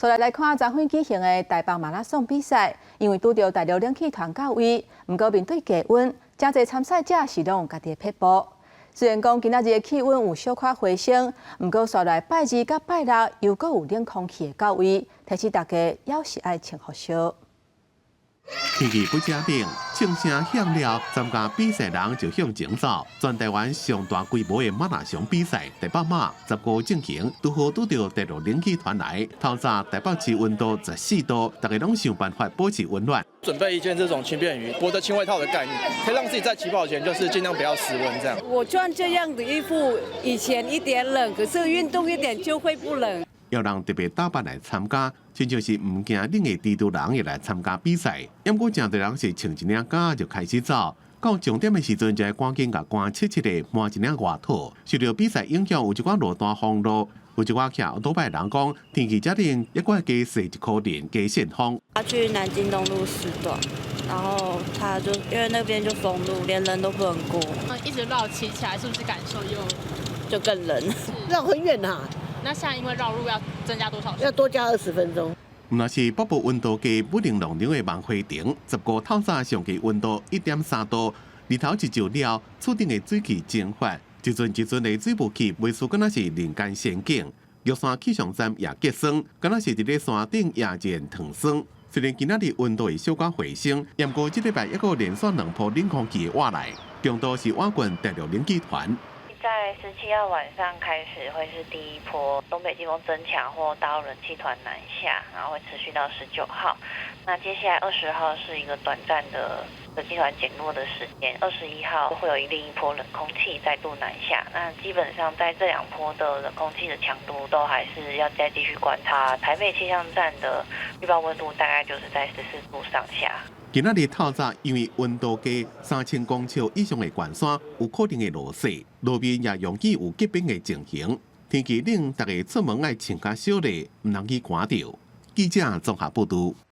所来看昨昏举行的台北马拉松比赛，因为拄到大陆冷气团到位，不过面对低温，真侪参赛者是拢有家己的撇步。虽然讲今仔日的气温有小可回升，不过煞来拜二甲拜六又搁有冷空气的到位，提醒大家要是爱穿好少。 天气不稳定，庆声响了，参加比赛人就向前走。全台湾上大规模的马拉松比赛台北马15进行，拄好拄到大陆冷气团来。透早台北市温度14度，大家拢想办法保持温暖。准备一件这种轻便雨，薄的轻外套的概念，可以让自己在起跑前就是尽量不要失温这样。我穿这样的衣服，以前一点冷，可是运动一点就会不冷。 要人特别打扮来参加，亲像是唔惊冷的蜘蛛人也来参加比赛。不过真侪人是穿一领夹就开始走，到终点的时阵就赶紧甲关切切的换一领外套。受到比赛影响，有一寡落单风路，有一寡骑奥多拜人讲天气遮冷，一怪加洗一颗电加限风。他去南京东路4段，然后他就因为那边就封路，连人都不能过。一直绕骑起来，是不是感受就更冷？绕很远呐。 那现在因为绕路要增加多少？要多加20分钟。那是北部温度计不能容量的万花亭，15透早上期温度1.3度，日头一照了，厝顶的水汽蒸发，一阵一阵的水雾气，袂输敢若是人间仙境。玉山气象站也结霜，敢若是伫咧山顶夜间烫霜。虽然今仔日温度会小可回升，不过这礼拜一个连续2波冷空气的外来，中度是瓦郡大陆冷气团。 在17号晚上开始会是第一波东北季风增强或大陆冷气团南下，然后会持续到19号。那接下来20号是一个短暂的冷气团减弱的时间，21号会有另一波冷空气再度南下。那基本上在这2波的冷空气的强度都还是要再继续观察。台北气象站的预报温度大概就是在14度上下。 今仔日透早，因为温度计3000公尺以上的悬山有可能会落雪，路面也容易有结冰的情形。天气冷，大家出门爱穿较少咧，唔容易寒到。记者综合报道。